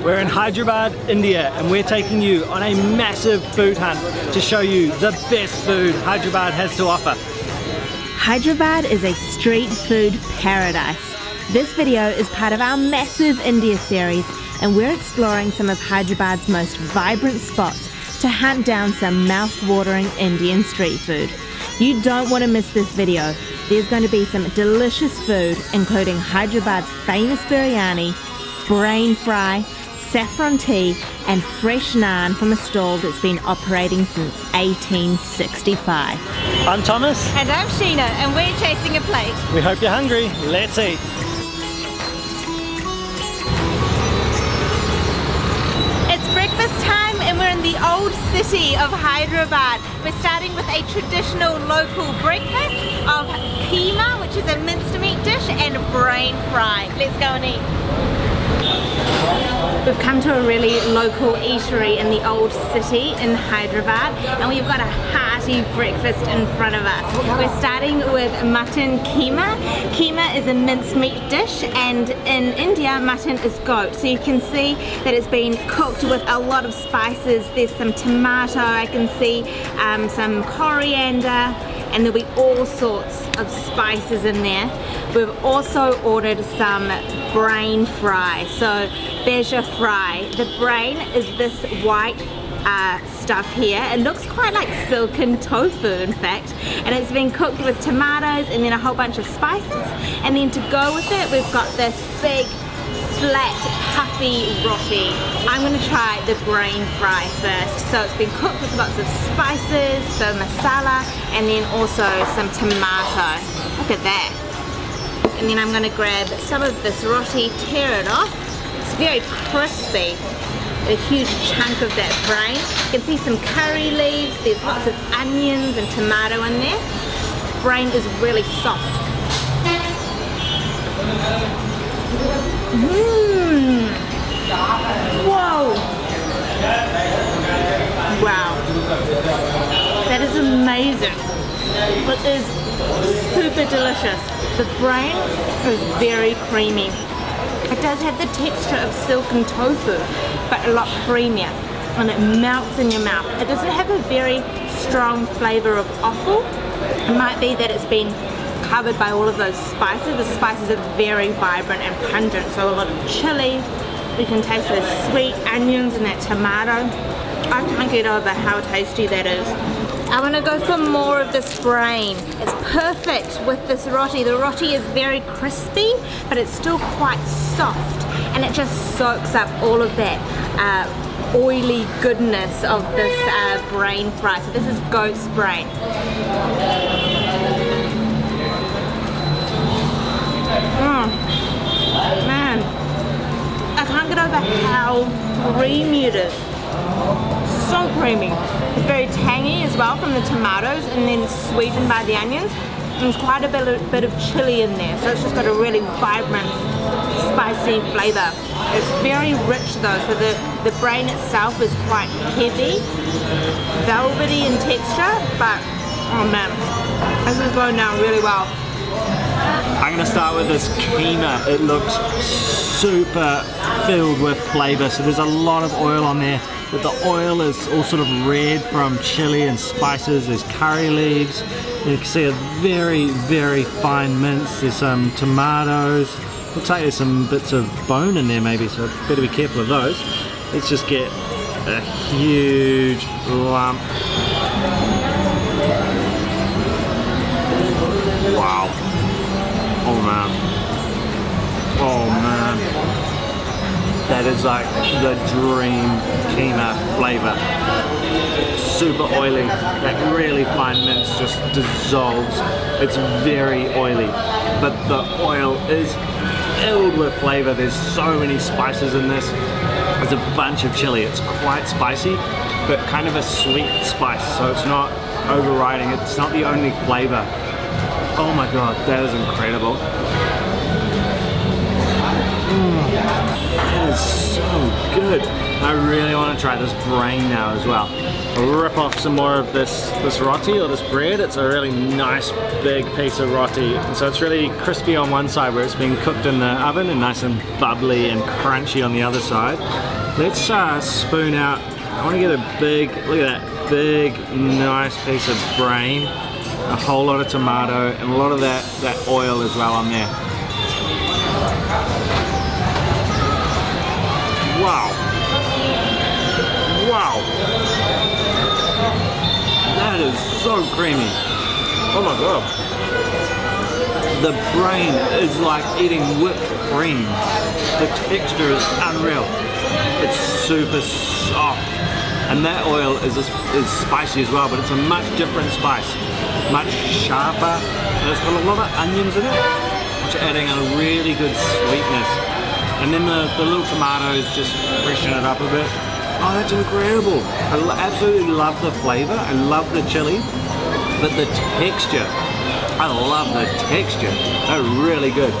We're in Hyderabad, India, and we're taking you on a massive food hunt to show you the best food Hyderabad has to offer. Hyderabad is a street food paradise. This video is part of our massive India series, and we're exploring some of Hyderabad's most vibrant spots to hunt down some mouth-watering Indian street food. You don't want to miss this video. There's going to be some delicious food, including Hyderabad's famous biryani, brain fry, saffron tea, and fresh naan from a stall that's been operating since 1865. I'm Thomas. And I'm Sheena, and we're chasing a plate. We hope you're hungry. Let's eat. It's breakfast time and we're in the old city of Hyderabad. We're starting with a traditional local breakfast of Keema, which is a minced meat dish, and brain fry. Let's go and eat. We've come to a really local eatery in the old city in Hyderabad, and we've got a hearty breakfast in front of us. We're starting with mutton keema. Keema is a minced meat dish, and in India mutton is goat, so you can see that it's been cooked with a lot of spices. There's some tomato, I can see some coriander, and there'll be all sorts of spices in there. We've also ordered some brain fry, so beja fry. The brain is this white stuff here. It looks quite like silken tofu, in fact, and it's been cooked with tomatoes and then a whole bunch of spices, and then to go with it we've got this big flat puffy roti. I'm going to try the brain fry first. So it's been cooked with lots of spices, some masala, and then also some tomato. Look at that. And then I'm going to grab some of this roti, tear it off. It's very crispy. A huge chunk of that brain. You can see some curry leaves, there's lots of onions and tomato in there. Brain is really soft. Whoa! Wow. That is amazing. It is super delicious. The brain is very creamy. It does have the texture of silken tofu, but a lot creamier, and it melts in your mouth. It doesn't have a very strong flavour of offal. It might be that it's been covered by all of those spices. The spices are very vibrant and pungent, so a lot of chili. You can taste the sweet onions and that tomato. I can't get over how tasty that is. I want to go for more of this brain. It's perfect with this roti. The roti is very crispy, but it's still quite soft, and it just soaks up all of that oily goodness of this brain fry. So this is goat's brain. Man, I can't get over how creamy it is. So creamy. It's very tangy as well from the tomatoes, and then sweetened by the onions. And there's quite a bit of chili in there, so it's just got a really vibrant, spicy flavour. It's very rich though, so the brain itself is quite heavy, velvety in texture, but oh man, this is going down really well. I'm going to start with this keema. It looks super filled with flavour, so there's a lot of oil on there, but the oil is all sort of red from chili and spices. There's curry leaves, you can see a very, very fine mince. There's some tomatoes, looks like there's some bits of bone in there maybe, so better be careful of those. Let's just get a huge lump. Wow. Oh man. Oh man. That is like the dream keema flavour. Super oily. That really fine mince just dissolves. It's very oily, but the oil is filled with flavour. There's so many spices in this. There's a bunch of chili. It's quite spicy, but kind of a sweet spice, so it's not overriding. It's not the only flavour. Oh my god, that is incredible. That is so good. I I really want to try this brain now as well. I'll rip off some more of this roti or this bread. It's a really nice big piece of roti. And so it's really crispy on one side where it's been cooked in the oven and nice and bubbly and crunchy on the other side. Let's spoon out. I want to get a big, look at that, big nice piece of brain. A whole lot of tomato and a lot of that oil as well on there. Wow. Wow. That is so creamy. Oh my god. The brain is like eating whipped cream. The texture is unreal. It's super soft. And that oil is spicy as well, but it's a much different spice. Much sharper. And it's got a lot of onions in it, which are adding a really good sweetness. And then the little tomatoes just freshen it up a bit. Oh, that's incredible. I absolutely love the flavor. I love the chili, but the texture, I love the texture. They're really good.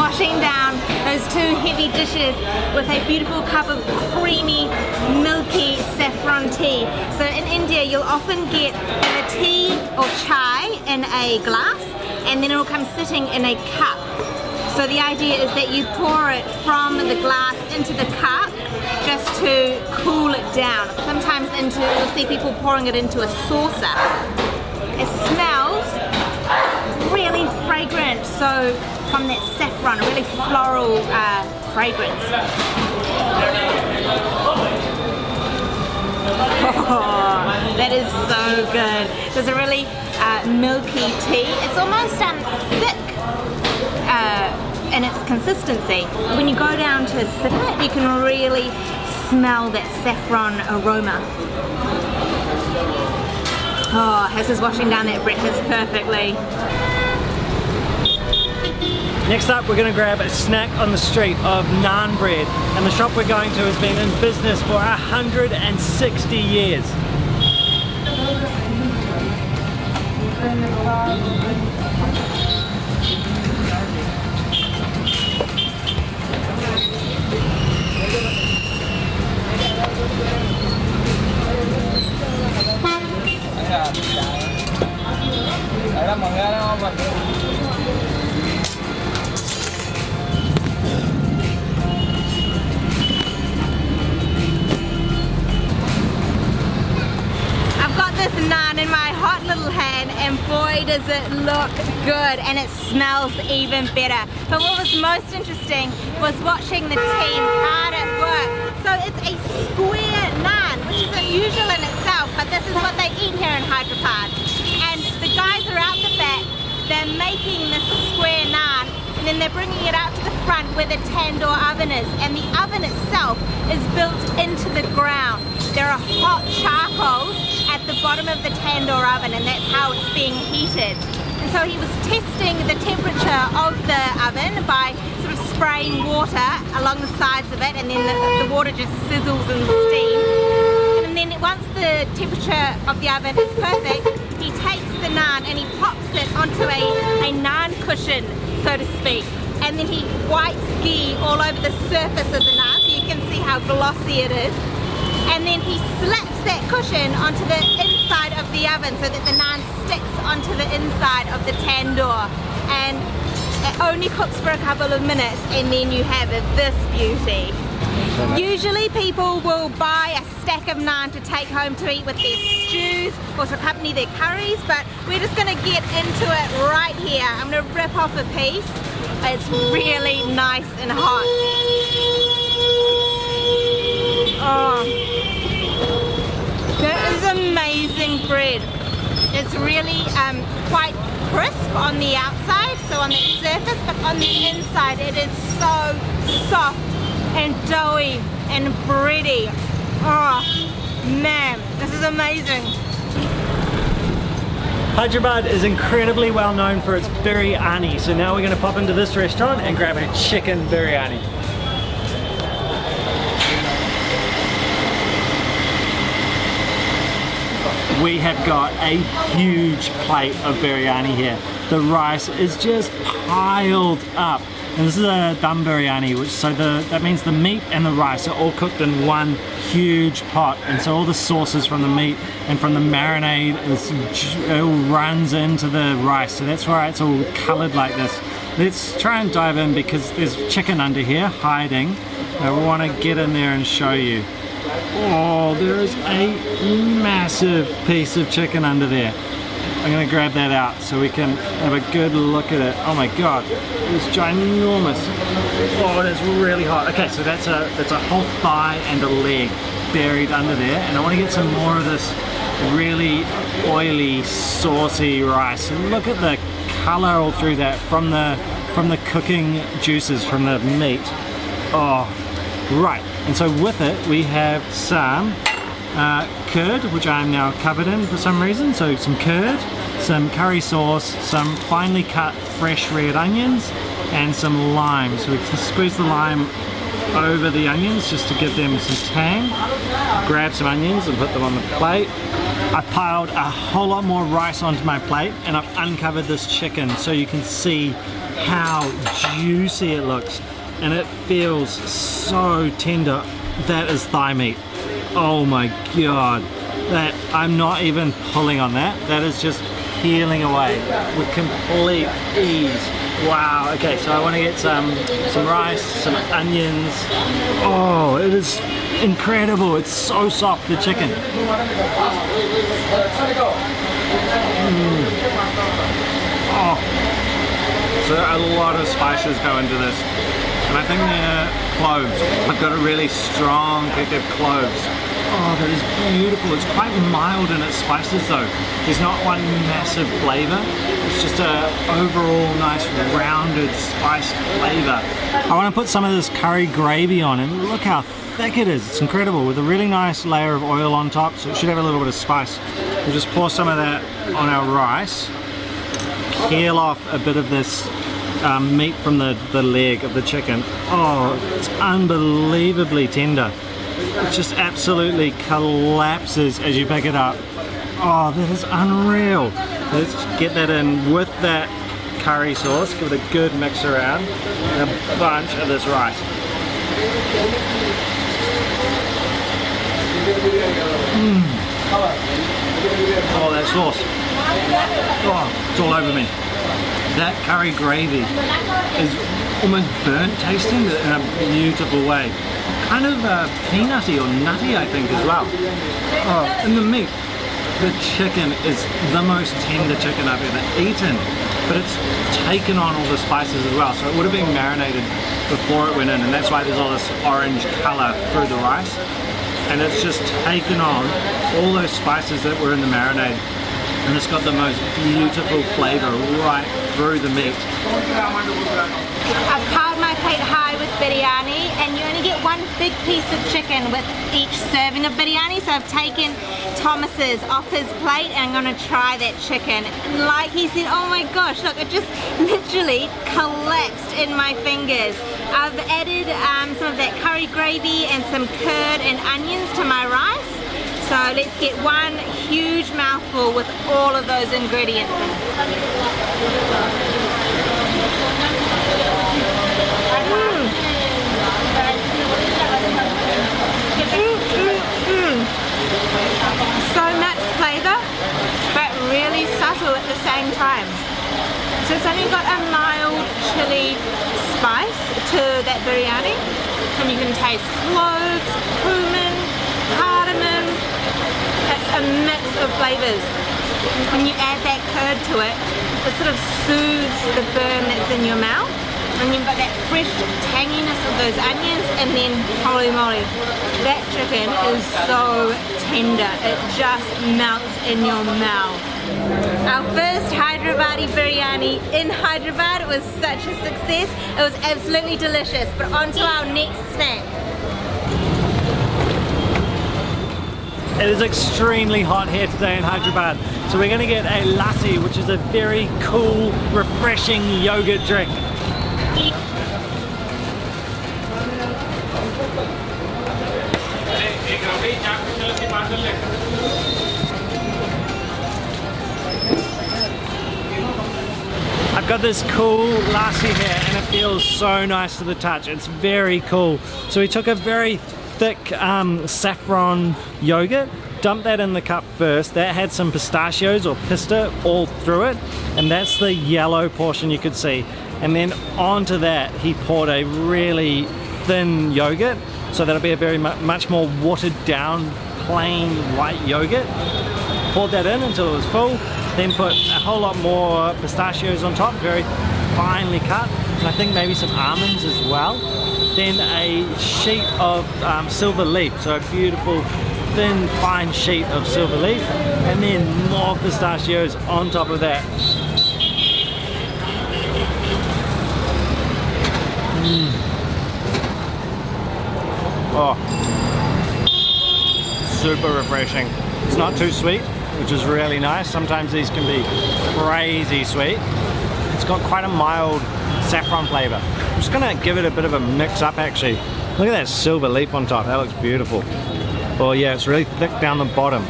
Washing down those two heavy dishes with a beautiful cup of creamy, milky saffron tea. So in India, you'll often get the tea or chai in a glass, and then it will come sitting in a cup. So the idea is that you pour it from the glass into the cup just to cool it down. Sometimes you'll see people pouring it into a saucer. It smells really fragrant, so from that saffron, a really floral fragrance. Oh, that is so good. There's a really milky tea. It's almost thick in its consistency. When you go down to sip it, you can really smell that saffron aroma. Oh, Hess is washing down that breakfast perfectly. Next up, we're going to grab a snack on the street of Naan Bread, and the shop we're going to has been in business for 160 years. This naan in my hot little hand, and boy does it look good, and it smells even better. But what was most interesting was watching the team hard at work. So it's a square naan, which is unusual in itself, but this is what they eat here in Hyderabad. And the guys are out the back, they're making this square naan, and then they're bringing it out to the front where the tandoor oven is, and the oven itself is built into the ground. There are hot charcoals at the bottom of the tandoor oven, and that's how it's being heated. And so he was testing the temperature of the oven by sort of spraying water along the sides of it, and then the water just sizzles and steams. And then once the temperature of the oven is perfect, he takes the naan and he pops it onto a naan cushion, so to speak. And then he wipes ghee all over the surface of the naan, so you can see how glossy it is. And then he slaps that cushion onto the inside of the oven so that the naan sticks onto the inside of the tandoor. And it only cooks for a couple of minutes, and then you have this beauty. Usually people will buy a stack of naan to take home to eat with their stews or to accompany their curries, but we're just going to get into it right here. I'm going to rip off a piece. It's really nice and hot. Oh, that is amazing bread. It's really quite crisp on the outside, so on the surface, but on the inside it is so soft and doughy and bready. Oh man, this is amazing. Hyderabad is incredibly well known for its biryani, so now we're going to pop into this restaurant and grab a chicken biryani. We have got a huge plate of biryani here. The rice is just piled up. And this is a dum biryani, which that means the meat and the rice are all cooked in one huge pot, and so all the sauces from the meat and from the marinade it all runs into the rice, so that's why it's all coloured like this. Let's try and dive in because there's chicken under here hiding. I want to get in there and show you. Oh, there is a massive piece of chicken under there. I'm going to grab that out so we can have a good look at it. Oh my god, it's ginormous. Oh, it is really hot. Okay, so that's a whole thigh and a leg buried under there, and I want to get some more of this really oily, saucy rice. And look at the colour all through that from the cooking juices from the meat. Oh, right. And so with it, we have some curd, which I'm now covered in for some reason. So some curd, some curry sauce, some finely cut fresh red onions, and some lime. So we can squeeze the lime over the onions just to give them some tang. Grab some onions and put them on the plate. I've piled a whole lot more rice onto my plate, and I've uncovered this chicken so you can see how juicy it looks. And it feels so tender. That is thigh meat. Oh my god. That, I'm not even pulling on that. That is just peeling away with complete ease. Wow. Okay, so I want to get some rice, some onions. Oh, it is incredible. It's so soft, the chicken. Oh. So a lot of spices go into this. And I think they're cloves. I've got a really strong kick of cloves. Oh, that is beautiful. It's quite mild in its spices though. There's not one massive flavour. It's just a overall nice rounded spiced flavour. I want to put some of this curry gravy on, and look how thick it is. It's incredible, with a really nice layer of oil on top, so it should have a little bit of spice. We'll just pour some of that on our rice. Peel off a bit of this meat from the leg of the chicken. Oh, it's unbelievably tender. It just absolutely collapses as you pick it up. Oh, that is unreal. Let's get that in with that curry sauce, give it a good mix around, and a bunch of this rice. Oh, that sauce. Oh, it's all over me. That curry gravy is almost burnt tasting in a beautiful way. Kind of peanutty or nutty, I think, as well. Oh, and the meat. The chicken is the most tender chicken I've ever eaten, but it's taken on all the spices as well. So it would have been marinated before it went in, and that's why there's all this orange colour through the rice. And it's just taken on all those spices that were in the marinade. And it's got the most beautiful flavour right through the meat. I've piled my plate high with biryani, and you only get one big piece of chicken with each serving of biryani. So I've taken Thomas's off his plate, and I'm going to try that chicken. And like he said, oh my gosh, look, it just literally collapsed in my fingers. I've added some of that curry gravy and some curd and onions to my rice. So let's get one huge mouthful with all of those ingredients in. So much flavour, but really subtle at the same time. So it's only got a mild chili spice to that biryani, and you can taste cloves, cumin, cardamom. It's a mix of flavours. When you add that curd to it, it sort of soothes the burn that's in your mouth. And you've got that fresh tanginess of those onions, and then holy moly, that chicken is so tender. It just melts in your mouth. Our first Hyderabadi biryani in Hyderabad was such a success. It was absolutely delicious. But on to our next snack. It is extremely hot here today in Hyderabad, so we're going to get a lassi, which is a very cool, refreshing yogurt drink. I Got this cool lassi here and it feels so nice to the touch. It's very cool. So we took a very thick saffron yogurt, dumped that in the cup first. That had some pistachios or pista all through it, and that's the yellow portion you could see. And then onto that he poured a really thin yogurt, so that'll be a very much more watered down plain white yogurt. Poured that in until it was full, then put a whole lot more pistachios on top, very finely cut, and I think maybe some almonds as well. Then a sheet of silver leaf, so a beautiful thin fine sheet of silver leaf, and then more pistachios on top of that. Oh, super refreshing. It's not too sweet, which is really nice. Sometimes these can be crazy sweet. It's got quite a mild saffron flavor. I'm just gonna give it a bit of a mix up actually. Look at that silver leaf on top, that looks beautiful. Oh yeah, it's really thick down the bottom.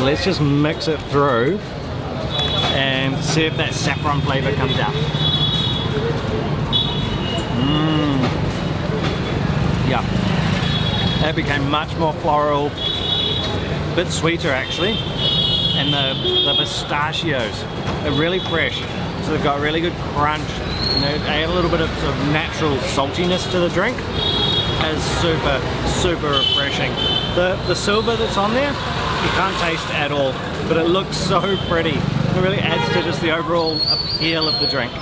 Let's just mix it through and see if that saffron flavor comes out. Yeah, that became much more floral, a bit sweeter actually. And the pistachios are really fresh, so they've got really good crunch, and they add a little bit of sort of natural saltiness to the drink. That is super, super refreshing. The silver that's on there, you can't taste at all, but it looks so pretty. It really adds to just the overall appeal of the drink.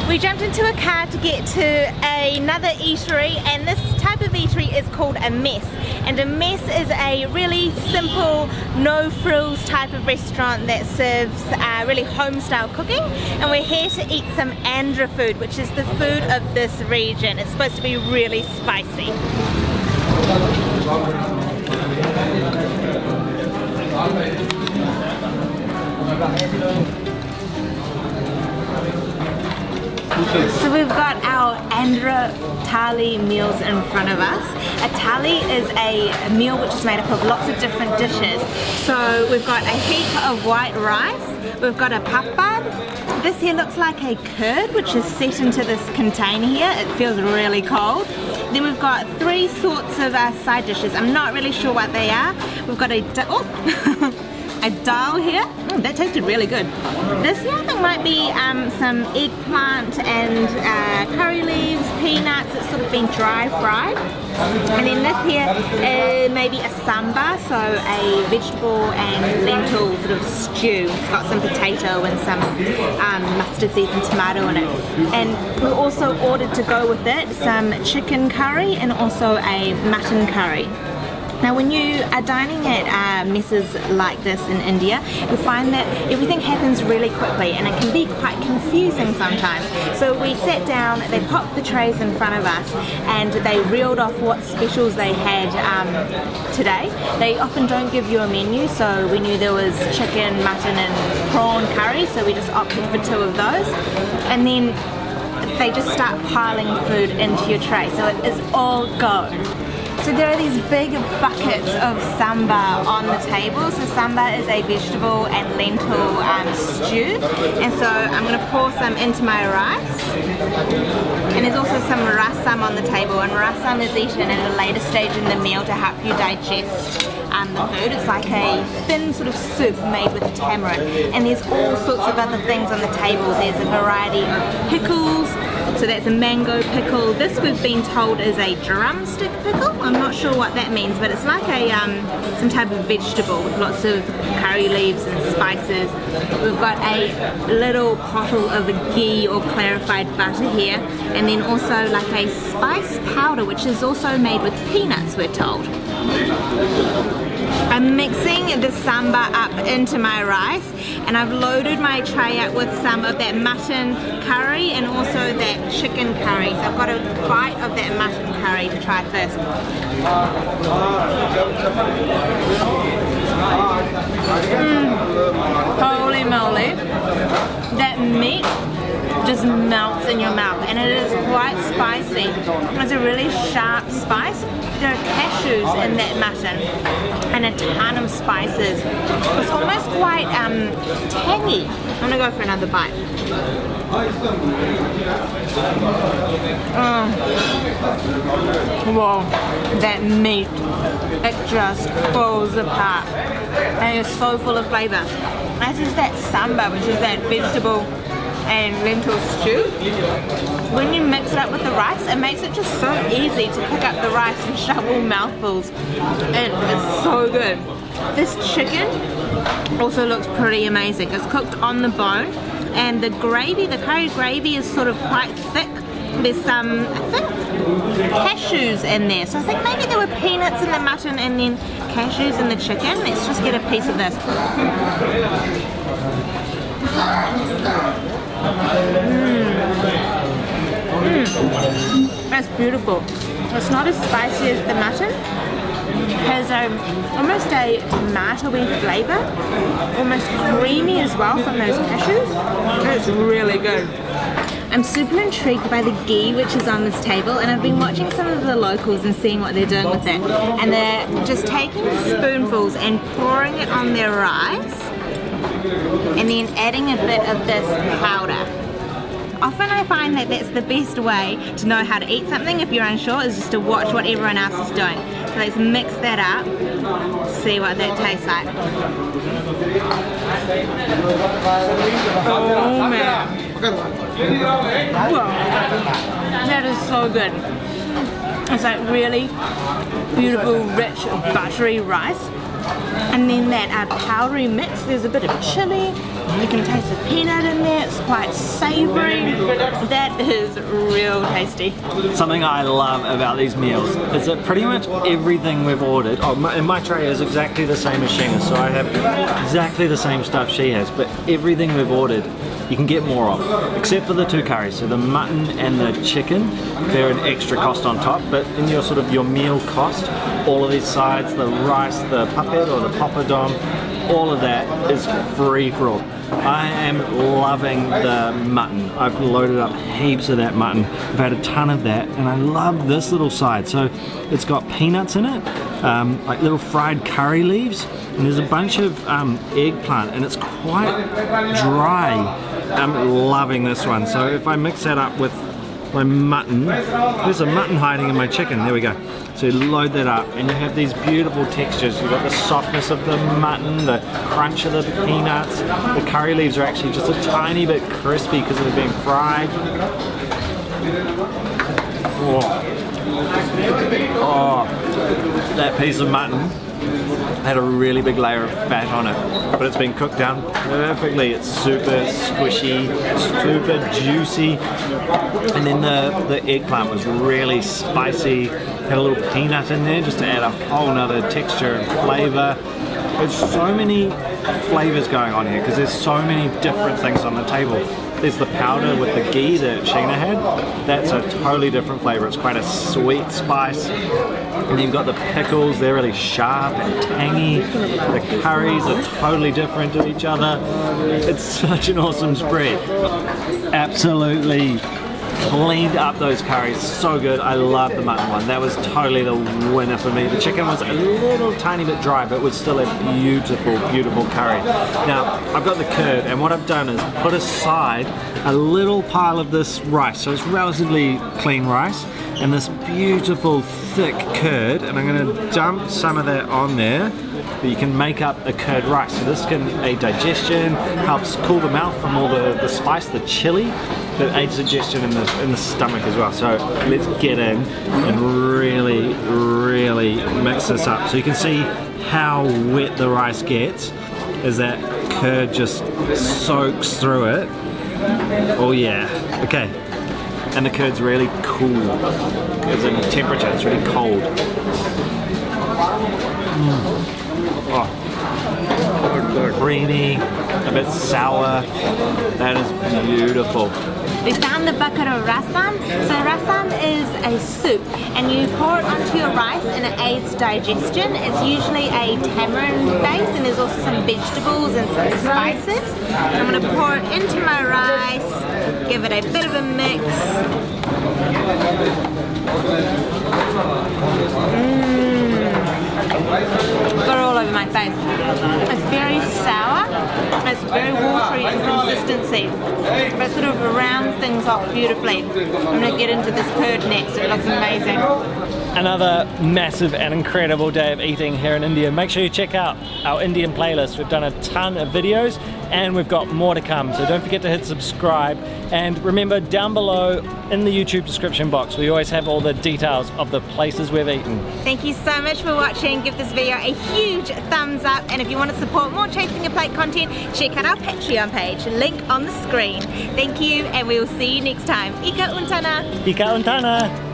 We jumped into a car to get to another eatery, and this type of eatery is called a mess. And a mess is a really simple, no frills type of restaurant that serves really home style cooking. And we're here to eat some Andhra food, which is the food of this region. It's supposed to be really spicy. So we've got our Andhra thali meals in front of us. A thali is a meal which is made up of lots of different dishes. So we've got a heap of white rice, we've got a papad. This here looks like a curd which is set into this container here. It feels really cold. Then we've got three sorts of side dishes. I'm not really sure what they are. We've got a a dal here. That tasted really good. This here I think might be some eggplant and curry leaves, peanuts. It's sort of been dry fried. And then this here maybe a sambar, so a vegetable and lentil sort of stew. It's got some potato and some mustard seeds and tomato in it. And we also ordered to go with it some chicken curry and also a mutton curry. Now when you are dining at messes like this in India, you find that everything happens really quickly and it can be quite confusing sometimes. So we sat down, they popped the trays in front of us and they reeled off what specials they had today. They often don't give you a menu, so we knew there was chicken, mutton and prawn curry, so we just opted for two of those. And then they just start piling food into your tray, so it is all go. So there are these big buckets of sambar on the table. So sambar is a vegetable and lentil stew. And so I'm going to pour some into my rice. And there's also some rasam on the table. And rasam is eaten at a later stage in the meal to help you digest the food. It's like a thin sort of soup made with tamarind. And there's all sorts of other things on the table. There's a variety of pickles. So that's a mango pickle. This we've been told is a drumstick pickle. I'm not sure what that means, but it's like a some type of vegetable with lots of curry leaves and spices. We've got a little pottle of ghee or clarified butter here, and then also like a spice powder, which is also made with peanuts, we're told. I'm mixing the sambar up into my rice, and I've loaded my tray up with some of that mutton curry and also that chicken curry. So I've got a bite of that mutton curry to try first. Holy moly, that meat just melts in your mouth, and it is quite spicy. It's a really sharp spice. There are cashews in that mutton and a ton of spices. It's almost quite tangy. I'm gonna go for another bite. Whoa, that meat, it just falls apart. And it's so full of flavour. As is that samba, which is that vegetable and lentil stew. When you mix it up with the rice, it makes it just so easy to pick up the rice and shovel mouthfuls. And it's so good. This chicken also looks pretty amazing. It's cooked on the bone, and the gravy, the curry gravy, is sort of quite thick. There's some, I think, cashews in there. So I think maybe there were peanuts in the mutton and then cashews in the chicken. Let's just get a piece of this. That's beautiful. It's not as spicy as the mutton. It has almost a tomatoey flavour, almost creamy as well from those cashews. It's really good. I'm super intrigued by the ghee which is on this table, and I've been watching some of the locals and seeing what they're doing with it. And they're just taking spoonfuls and pouring it on their rice, and then adding a bit of this powder. Often I find that that's the best way to know how to eat something if you're unsure, is just to watch what everyone else is doing. So let's mix that up, see what that tastes like. Oh man. Whoa. That is so good. It's like really beautiful, rich, buttery rice. And then that powdery mix, there's a bit of chili, you can taste the peanut in there, it's quite savoury. That is real tasty. Something I love about these meals is that pretty much everything we've ordered, and my tray is exactly the same as Sheena's, so I have exactly the same stuff she has, but everything we've ordered you can get more of, except for the two curries. So the mutton and the chicken, they're an extra cost on top, but in your sort of your meal cost, all of these sides, the rice, the puppet or the papadom, all of that is free for all. I am loving the mutton. I've loaded up heaps of that mutton. I've had a ton of that, and I love this little side. So it's got peanuts in it, like little fried curry leaves, and there's a bunch of eggplant, and it's quite dry. I'm loving this one. So if I mix that up with my mutton, there's a mutton hiding in my chicken, there we go. So you load that up and you have these beautiful textures. You've got the softness of the mutton, the crunch of the peanuts. The curry leaves are actually just a tiny bit crispy because they've been fried. Oh, that piece of mutton had a really big layer of fat on it, but it's been cooked down perfectly. It's super squishy, super juicy, and then the eggplant was really spicy. Had a little peanut in there just to add a whole nother texture and flavour. There's so many flavours going on here because there's so many different things on the table. There's the powder with the ghee that Sheena had. That's a totally different flavour. It's quite a sweet spice. And then you've got the pickles. They're really sharp and tangy. The curries are totally different to each other. It's such an awesome spread. Absolutely cleaned up those curries, so good. I love the mutton one. That was totally the winner for me. The chicken was a little tiny bit dry, but was still a beautiful, beautiful curry. Now, I've got the curd, and what I've done is put aside a little pile of this rice, so it's relatively clean rice, and this beautiful thick curd, and I'm going to dump some of that on there. You can make up a curd rice. So this can aid digestion, helps cool the mouth from all the spice, the chili, that aids digestion in the stomach as well. So let's get in and really, really mix this up. So you can see how wet the rice gets as that curd just soaks through it. Oh yeah, okay. And the curd's really cool. It's in temperature, it's really cold. Oh, creamy, a bit sour. That is beautiful. We found the bucket of rasam. So rasam is a soup, and you pour it onto your rice and it aids digestion. It's usually a tamarind base, and there's also some vegetables and some spices. I'm going to pour it into my rice, Give it a bit of a mix. Got it all over my face. It's very sour, it's very watery in consistency, but it sort of rounds things off beautifully. I'm going to get into this curd next, it looks amazing. Another massive and incredible day of eating here in India. Make sure you check out our Indian playlist. We've done a ton of videos and we've got more to come, so don't forget to hit subscribe. And remember, down below in the YouTube description box, we always have all the details of the places we've eaten. Thank you so much for watching. Give this video a huge thumbs up, and if you want to support more Chasing a Plate content, check out our Patreon page, link on the screen. Thank you, and we will see you next time. Ika Untana! Ika Untana!